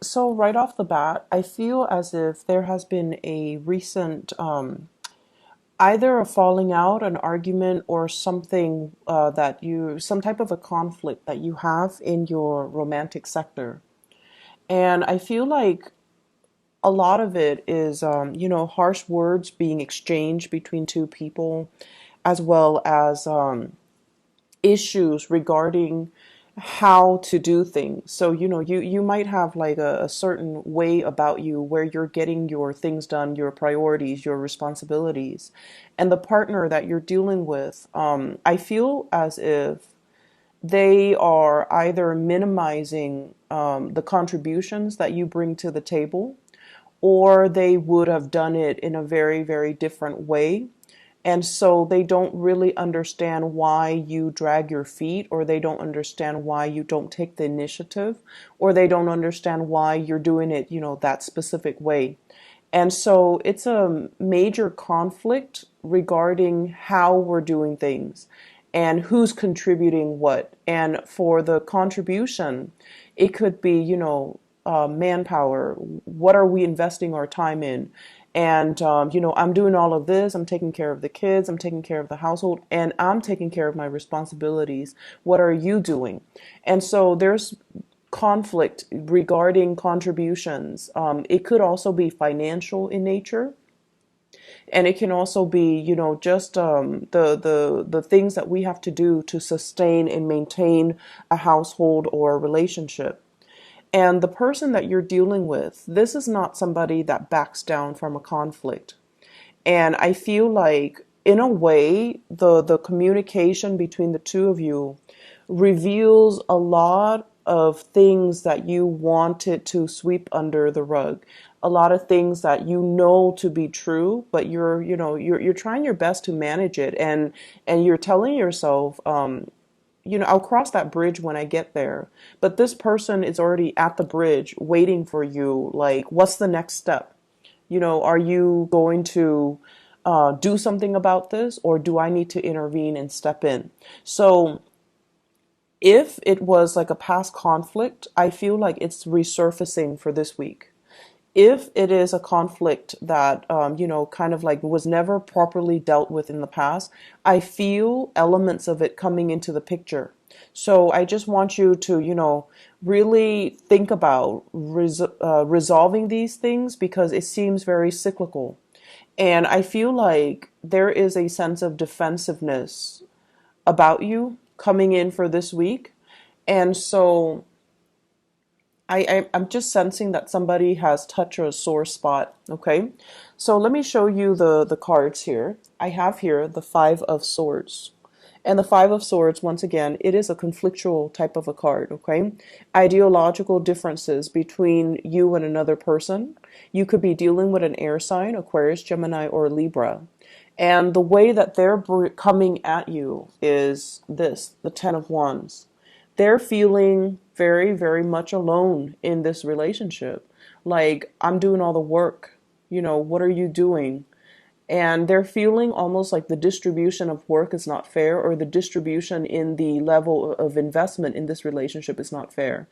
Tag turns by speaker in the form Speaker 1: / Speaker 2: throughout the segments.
Speaker 1: So right off the bat, I feel as if there has been a recent either a falling out, an argument, or something some type of a conflict that you have in your romantic sector. And I feel like a lot of it is, harsh words being exchanged between two people, as well as issues regarding how to do things. So, you might have like a certain way about you where you're getting your things done, your priorities, your responsibilities. And the partner that you're dealing with, I feel as if they are either minimizing the contributions that you bring to the table, or they would have done it in a very, very different way. And so they don't really understand why you drag your feet, or they don't understand why you don't take the initiative, or they don't understand why you're doing it, that specific way. And so it's a major conflict regarding how we're doing things and who's contributing what. And for the contribution, it could be, manpower. What are we investing our time in? And, I'm doing all of this. I'm taking care of the kids. I'm taking care of the household, and I'm taking care of my responsibilities. What are you doing? And so there's conflict regarding contributions. It could also be financial in nature, and it can also be, just the things that we have to do to sustain and maintain a household or a relationship. And the person that you're dealing with, this is not somebody that backs down from a conflict. And I feel like, in a way, the communication between the two of you reveals a lot of things that you wanted to sweep under the rug. A lot of things that you know to be true, but you're trying your best to manage it, and you're telling yourself, I'll cross that bridge when I get there. But this person is already at the bridge waiting for you. Like, what's the next step? Are you going to do something about this, or do I need to intervene and step in? So if it was like a past conflict, I feel like it's resurfacing for this week. If it is a conflict that, kind of like was never properly dealt with in the past, I feel elements of it coming into the picture. So I just want you to, really think about resolving these things, because it seems very cyclical. And I feel like there is a sense of defensiveness about you coming in for this week. And so I'm just sensing that somebody has touched a sore spot. Okay. So let me show you the cards here. I have here the Five of Swords. And the Five of Swords, once again, it is a conflictual type of a card, okay? Ideological differences between you and another person. You could be dealing with an air sign, Aquarius, Gemini, or Libra. And the way that they're coming at you is this, the Ten of Wands. They're feeling very, very much alone in this relationship. Like, I'm doing all the work. What are you doing? And they're feeling almost like the distribution of work is not fair, or the distribution in the level of investment in this relationship is not fair.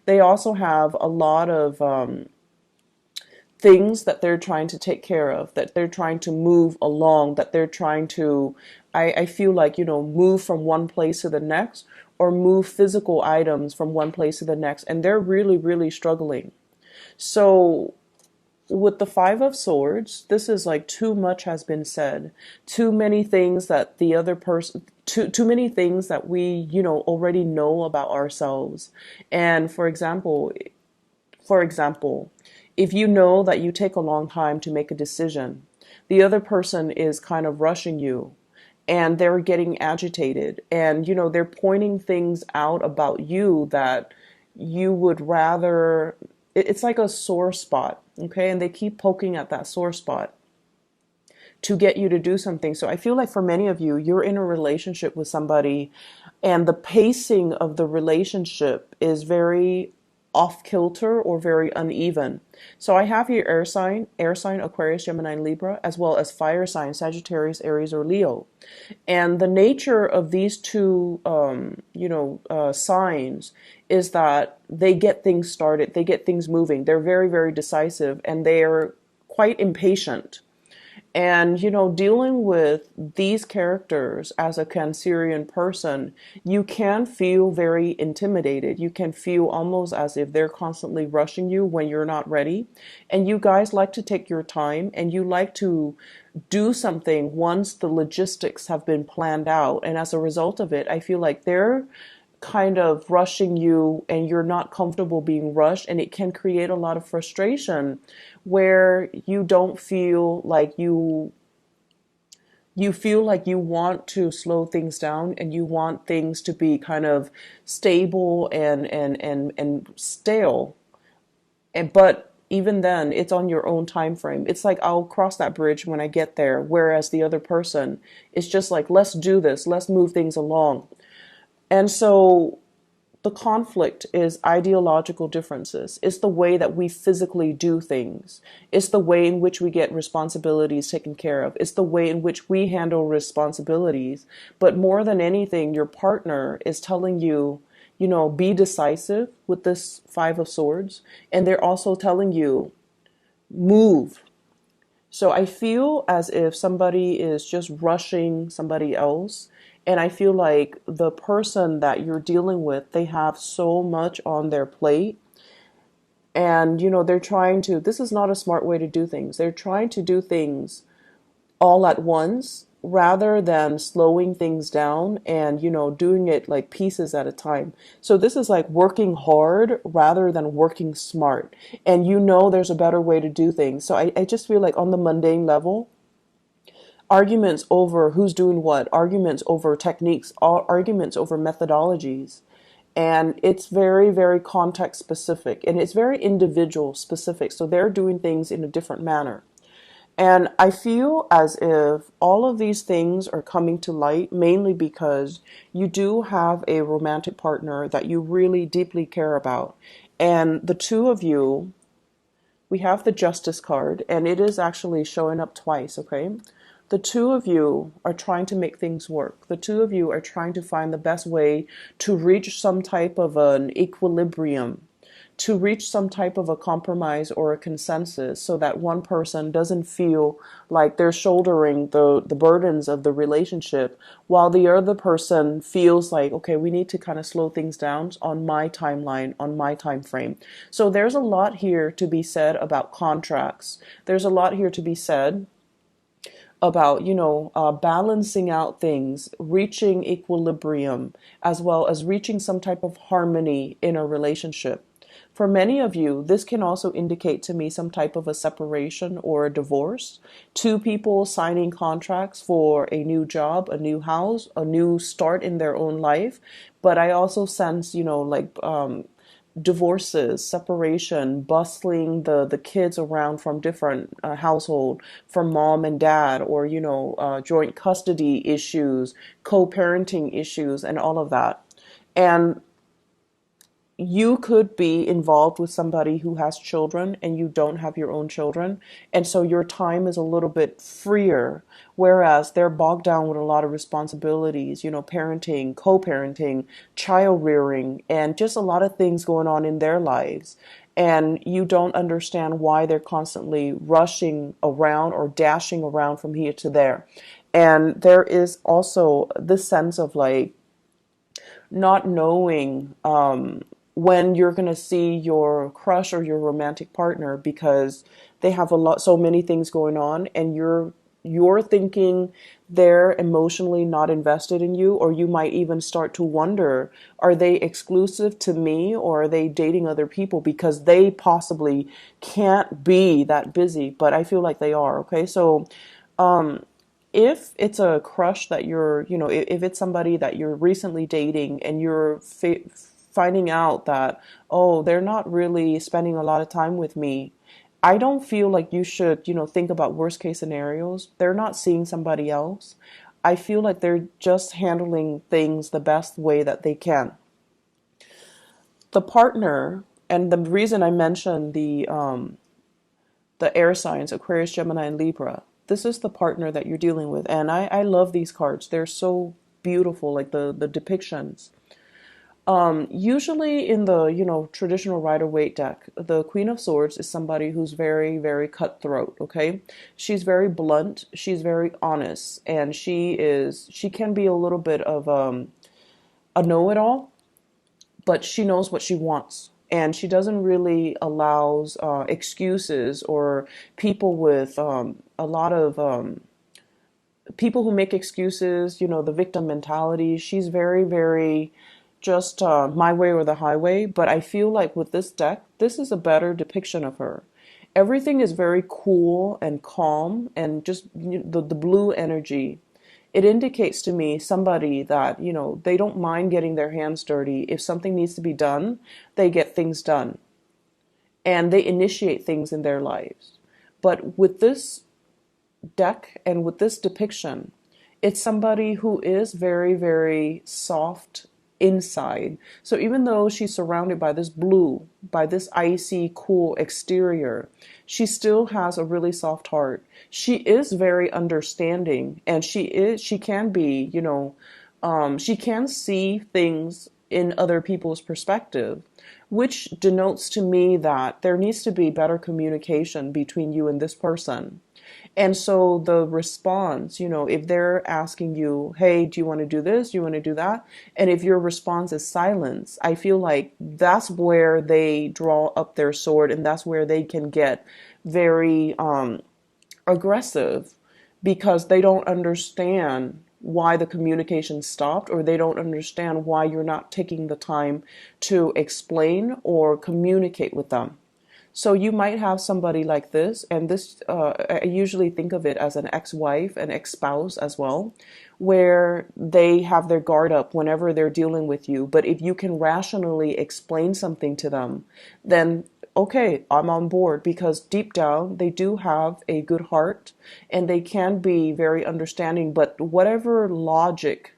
Speaker 1: They also have a lot of things that they're trying to take care of, that they're trying to move along, that they're trying to, I feel like, move from one place to the next, or move physical items from one place to the next. And they're really, really struggling. So with the Five of Swords, this is like too much has been said. Too many things that the other person, too many things that we, already know about ourselves. And for example, if you know that you take a long time to make a decision, the other person is kind of rushing you, and they're getting agitated, and they're pointing things out about you that you would rather, it's like a sore spot, okay? And they keep poking at that sore spot to get you to do something. So I feel like for many of you, you're in a relationship with somebody, and the pacing of the relationship is very off kilter or very uneven. So I have here air sign, Aquarius, Gemini, and Libra, as well as fire sign, Sagittarius, Aries, or Leo. And the nature of these two, signs is that they get things started, they get things moving. They're very, very decisive, and they're quite impatient. And, dealing with these characters as a Cancerian person, you can feel very intimidated. You can feel almost as if they're constantly rushing you when you're not ready. And you guys like to take your time, and you like to do something once the logistics have been planned out. And as a result of it, I feel like they're kind of rushing you and you're not comfortable being rushed, and it can create a lot of frustration where you don't feel like you feel like you want to slow things down, and you want things to be kind of stable and stale. But even then, it's on your own time frame. It's like, I'll cross that bridge when I get there, whereas the other person is just like, let's do this, let's move things along. And so the conflict is ideological differences. It's the way that we physically do things. It's the way in which we get responsibilities taken care of. It's the way in which we handle responsibilities. But more than anything, your partner is telling you, be decisive with this Five of Swords. And they're also telling you, move. So I feel as if somebody is just rushing somebody else. And I feel like the person that you're dealing with, they have so much on their plate. And, they're trying to, this is not a smart way to do things. They're trying to do things all at once rather than slowing things down and, doing it like pieces at a time. So this is like working hard rather than working smart. And there's a better way to do things. So I just feel like on the mundane level, arguments over who's doing what, arguments over techniques, arguments over methodologies. And it's very, very context specific, and it's very individual specific. So they're doing things in a different manner. And I feel as if all of these things are coming to light mainly because you do have a romantic partner that you really deeply care about. And the two of you, we have the Justice card, and it is actually showing up twice, okay? The two of you are trying to make things work. The two of you are trying to find the best way to reach some type of an equilibrium, to reach some type of a compromise or a consensus, so that one person doesn't feel like they're shouldering the burdens of the relationship, while the other person feels like, okay, we need to kind of slow things down on my timeline, on my time frame. So there's a lot here to be said about contracts. There's a lot here to be said about, balancing out things, reaching equilibrium, as well as reaching some type of harmony in a relationship. For many of you, this can also indicate to me some type of a separation or a divorce. Two people signing contracts for a new job, a new house, a new start in their own life. But I also sense, divorces, separation, bustling the kids around from different household, from mom and dad, or joint custody issues, co-parenting issues, and all of that. And you could be involved with somebody who has children and you don't have your own children. And so your time is a little bit freer, whereas they're bogged down with a lot of responsibilities, parenting, co-parenting, child rearing, and just a lot of things going on in their lives. And you don't understand why they're constantly rushing around or dashing around from here to there. And there is also this sense of like not knowing when you're going to see your crush or your romantic partner, because they have so many things going on, and you're thinking they're emotionally not invested in you, or you might even start to wonder, are they exclusive to me, or are they dating other people, because they possibly can't be that busy, but I feel like they are. Okay, so if it's a crush that you're, if it's somebody that you're recently dating and you're finding out that, oh, they're not really spending a lot of time with me, I don't feel like you should, think about worst case scenarios. They're not seeing somebody else. I feel like they're just handling things the best way that they can. The partner And the reason I mentioned the air signs, Aquarius, Gemini, and Libra, this is the partner that you're dealing with. And I love these cards. They're so beautiful, like the depictions. Usually in the, traditional Rider-Waite deck, the Queen of Swords is somebody who's very, very cutthroat, okay? She's very blunt, she's very honest, and she can be a little bit of a know-it-all, but she knows what she wants. And she doesn't really allows excuses or people with a lot of people who make excuses, the victim mentality. She's very, very just my way or the highway. But I feel like with this deck, this is a better depiction of her. Everything is very cool and calm and just the blue energy. It indicates to me somebody that, they don't mind getting their hands dirty. If something needs to be done, they get things done and they initiate things in their lives. But with this deck and with this depiction, it's somebody who is very, very soft inside. So even though she's surrounded by this blue, by this icy, cool exterior, she still has a really soft heart. She is very understanding, and she can be, she can see things in other people's perspective, which denotes to me that there needs to be better communication between you and this person. And so the response, if they're asking you, hey, do you want to do this? Do you want to do that? And if your response is silence, I feel like that's where they draw up their sword, and that's where they can get very aggressive, because they don't understand why the communication stopped, or they don't understand why you're not taking the time to explain or communicate with them. So you might have somebody like this, and this, I usually think of it as an ex-wife, an ex-spouse as well, where they have their guard up whenever they're dealing with you. But if you can rationally explain something to them, then okay, I'm on board, because deep down they do have a good heart and they can be very understanding. But whatever logic,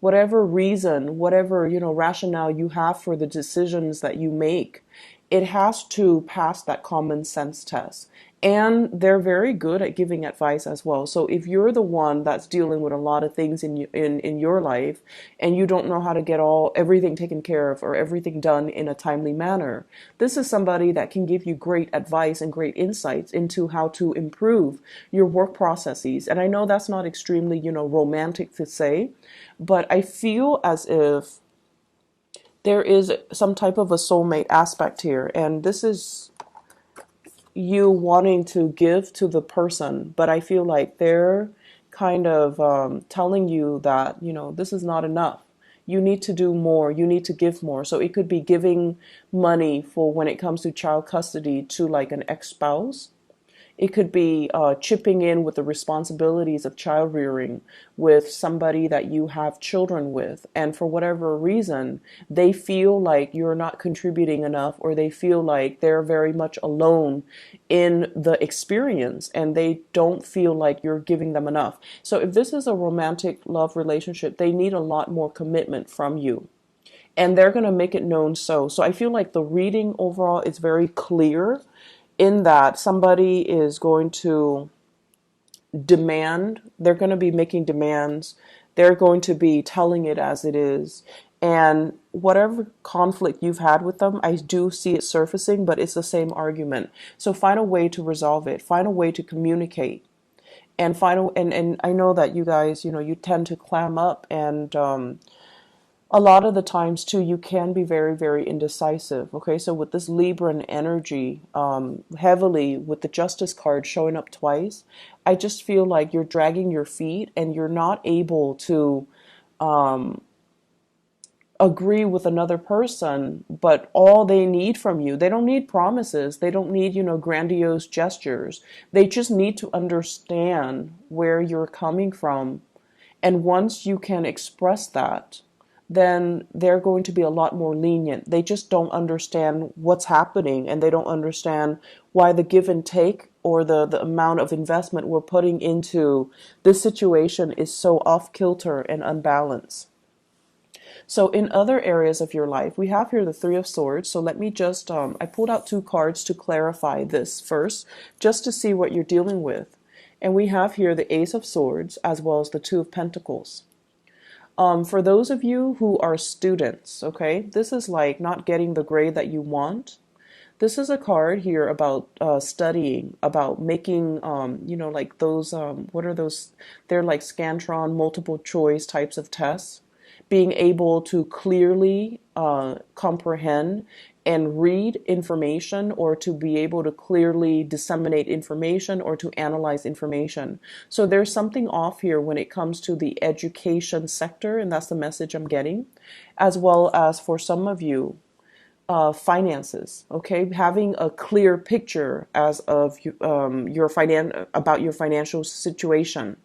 Speaker 1: whatever reason, whatever, rationale you have for the decisions that you make, it has to pass that common sense test. And they're very good at giving advice as well. So if you're the one that's dealing with a lot of things in your life, and you don't know how to get everything taken care of or everything done in a timely manner, this is somebody that can give you great advice and great insights into how to improve your work processes. And I know that's not extremely, romantic to say, but I feel as if there is some type of a soulmate aspect here, and this is you wanting to give to the person, but I feel like they're kind of telling you that, this is not enough. You need to do more. You need to give more. So it could be giving money for when it comes to child custody to like an ex-spouse. It could be chipping in with the responsibilities of child rearing with somebody that you have children with. And for whatever reason, they feel like you're not contributing enough, or they feel like they're very much alone in the experience and they don't feel like you're giving them enough. So if this is a romantic love relationship, they need a lot more commitment from you. And they're going to make it known so. So I feel like the reading overall is very clear, in that somebody is going to demand, they're going to be making demands, they're going to be telling it as it is. And whatever conflict you've had with them, I do see it surfacing, but it's the same argument. So find a way to resolve it, find a way to communicate. And and I know that you guys, you tend to clam up, and a lot of the times too, you can be very, very indecisive. Okay, so with this Libran energy, heavily with the Justice card showing up twice, I just feel like you're dragging your feet and you're not able to agree with another person. But all they need from you, they don't need promises, they don't need, grandiose gestures. They just need to understand where you're coming from. And once you can express that, then they're going to be a lot more lenient. They just don't understand what's happening, and they don't understand why the give and take, or the amount of investment we're putting into this situation, is so off kilter and unbalanced. So in other areas of your life, we have here the Three of Swords. So let me just, I pulled out two cards to clarify this first, just to see what you're dealing with. And we have here the Ace of Swords as well as the Two of Pentacles. For those of you who are students, okay, this is like not getting the grade that you want. This is a card here about studying, about making, like those, what are those? They're like Scantron multiple choice types of tests. Being able to clearly comprehend and read information, or to be able to clearly disseminate information or to analyze information. So there's something off here when it comes to the education sector, and that's the message I'm getting, as well as for some of you, finances. Okay, having a clear picture as of about your financial situation.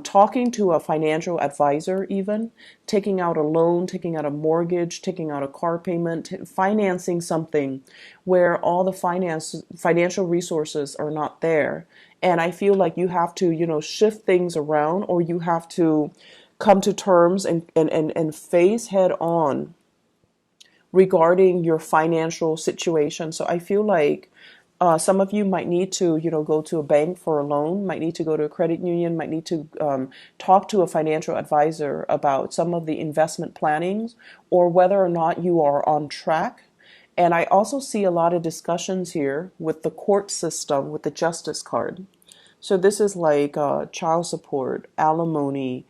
Speaker 1: Talking to a financial advisor, even taking out a loan, taking out a mortgage, taking out a car payment, financing something where all the financial resources are not there. And I feel like you have to, shift things around, or you have to come to terms and face head on regarding your financial situation. So I feel like some of you might need to, go to a bank for a loan, might need to go to a credit union, might need to talk to a financial advisor about some of the investment plannings, or whether or not you are on track. And I also see a lot of discussions here with the court system, with the justice card. So this is like child support, alimony,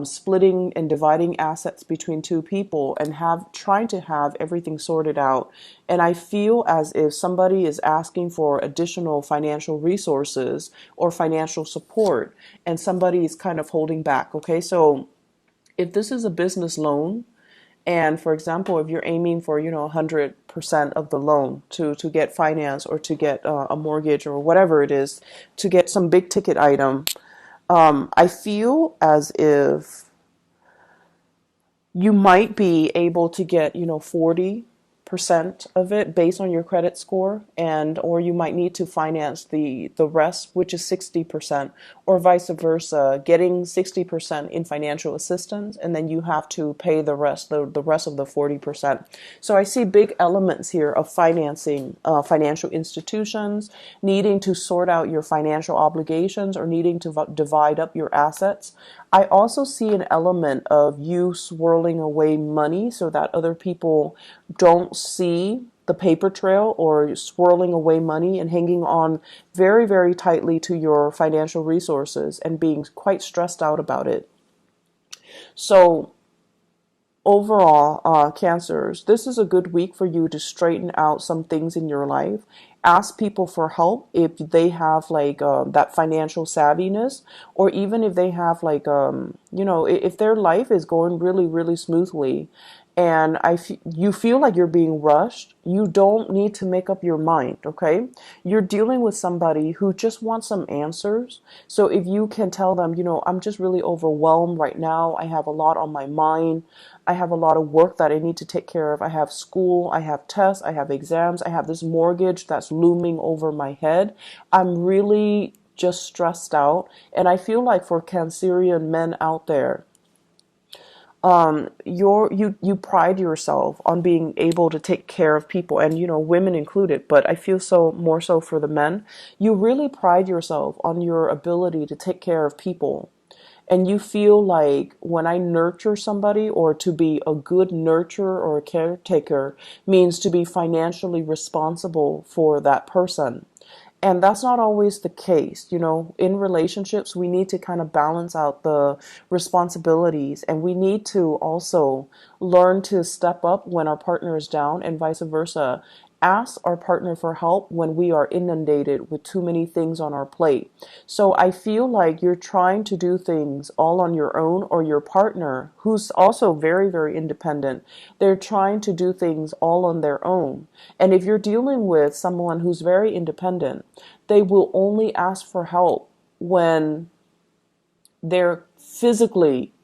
Speaker 1: splitting and dividing assets between two people, and trying to have everything sorted out. And I feel as if somebody is asking for additional financial resources or financial support, and somebody is kind of holding back. Okay, so if this is a business loan, and for example, if you're aiming for, 100% of the loan to get finance, or to get a mortgage, or whatever it is, to get some big ticket item, I feel as if you might be able to get, 40% of it based on your credit score, and or you might need to finance the rest, which is 60%, or vice versa, getting 60% in financial assistance, and then you have to pay the rest of the 40%. So I see big elements here of financing financial institutions, needing to sort out your financial obligations, or needing to divide up your assets. I also see an element of you swirling away money so that other people don't see the paper trail, or swirling away money and hanging on very, very tightly to your financial resources and being quite stressed out about it. So overall, Cancers, this is a good week for you to straighten out some things in your life. Ask people for help if they have like that financial savviness, or even if they have like, if their life is going really, really smoothly, and you feel like you're being rushed, you don't need to make up your mind, okay? You're dealing with somebody who just wants some answers. So if you can tell them, I'm just really overwhelmed right now. I have a lot on my mind. I have a lot of work that I need to take care of. I have school, I have tests, I have exams, I have this mortgage that's looming over my head. I'm really just stressed out. And I feel like for Cancerian men out there, you pride yourself on being able to take care of people, and women included, but I feel so more so for the men. You really pride yourself on your ability to take care of people. And you feel like, when I nurture somebody, or to be a good nurturer or a caretaker, means to be financially responsible for that person. And that's not always the case. In relationships, we need to kind of balance out the responsibilities, and we need to also learn to step up when our partner is down, and vice versa. Ask our partner for help when we are inundated with too many things on our plate. So I feel like you're trying to do things all on your own, or your partner, who's also very, very independent, they're trying to do things all on their own. And if you're dealing with someone who's very independent, they will only ask for help when they're physically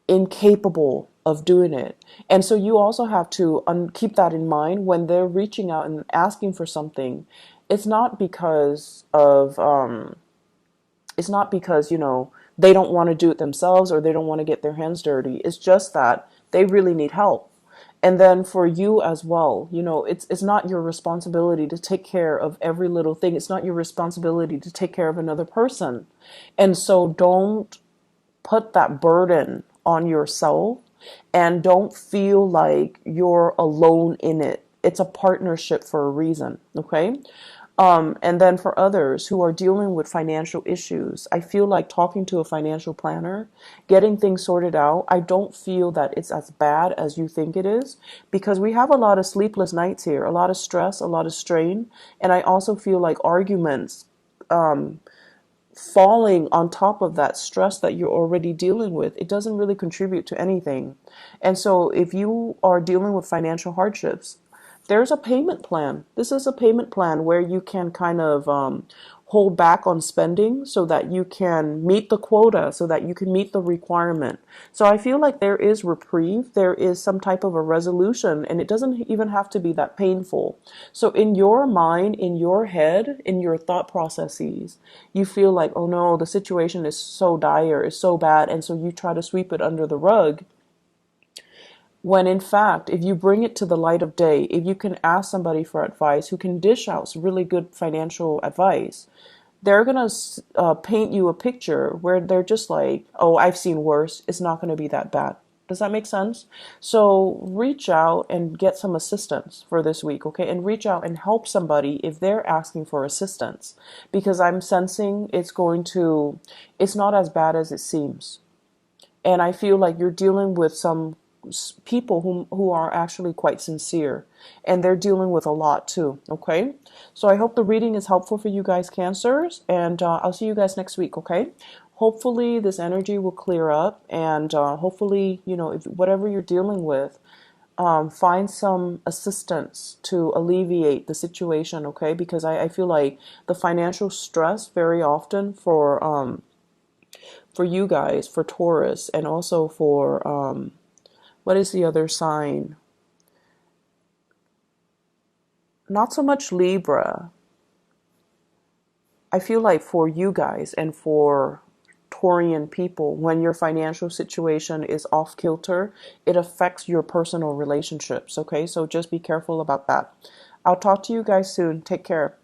Speaker 1: incapable of doing it. And so you also have to keep that in mind when they're reaching out and asking for something. It's not because of they don't want to do it themselves, or they don't want to get their hands dirty. It's just that they really need help. And then for you as well, you know, it's not your responsibility to take care of every little thing. It's not your responsibility to take care of another person. And so don't put that burden on yourself, and don't feel like you're alone in it. It's a partnership for a reason, okay? And then for others who are dealing with financial issues, I feel like talking to a financial planner, getting things sorted out, I don't feel that it's as bad as you think it is, because we have a lot of sleepless nights here, a lot of stress, a lot of strain. And I also feel like arguments falling on top of that stress that you're already dealing with, it doesn't really contribute to anything. And so if you are dealing with financial hardships, there's a payment plan. This is a payment plan where you can kind of hold back on spending so that you can meet the quota, so that you can meet the requirement. So I feel like there is reprieve, there is some type of a resolution, and it doesn't even have to be that painful. So in your mind, in your head, in your thought processes, you feel like, oh no, the situation is so dire, is so bad, and so you try to sweep it under the rug. When in fact, if you bring it to the light of day, if you can ask somebody for advice who can dish out really good financial advice, they're going to paint you a picture where they're just like, oh, I've seen worse. It's not going to be that bad. Does that make sense? So reach out and get some assistance for this week, okay? And reach out and help somebody if they're asking for assistance, because I'm sensing it's not as bad as it seems. And I feel like you're dealing with some people who are actually quite sincere, and they're dealing with a lot too, okay? So I hope the reading is helpful for you guys, Cancers, and I'll see you guys next week, okay? Hopefully this energy will clear up, and hopefully, you know, if whatever you're dealing with, find some assistance to alleviate the situation, okay? Because I feel like the financial stress very often for you guys, for Taurus, and also for what is the other sign? Not so much Libra. I feel like for you guys and for Taurian people, when your financial situation is off kilter, it affects your personal relationships, okay? So just be careful about that. I'll talk to you guys soon. Take care.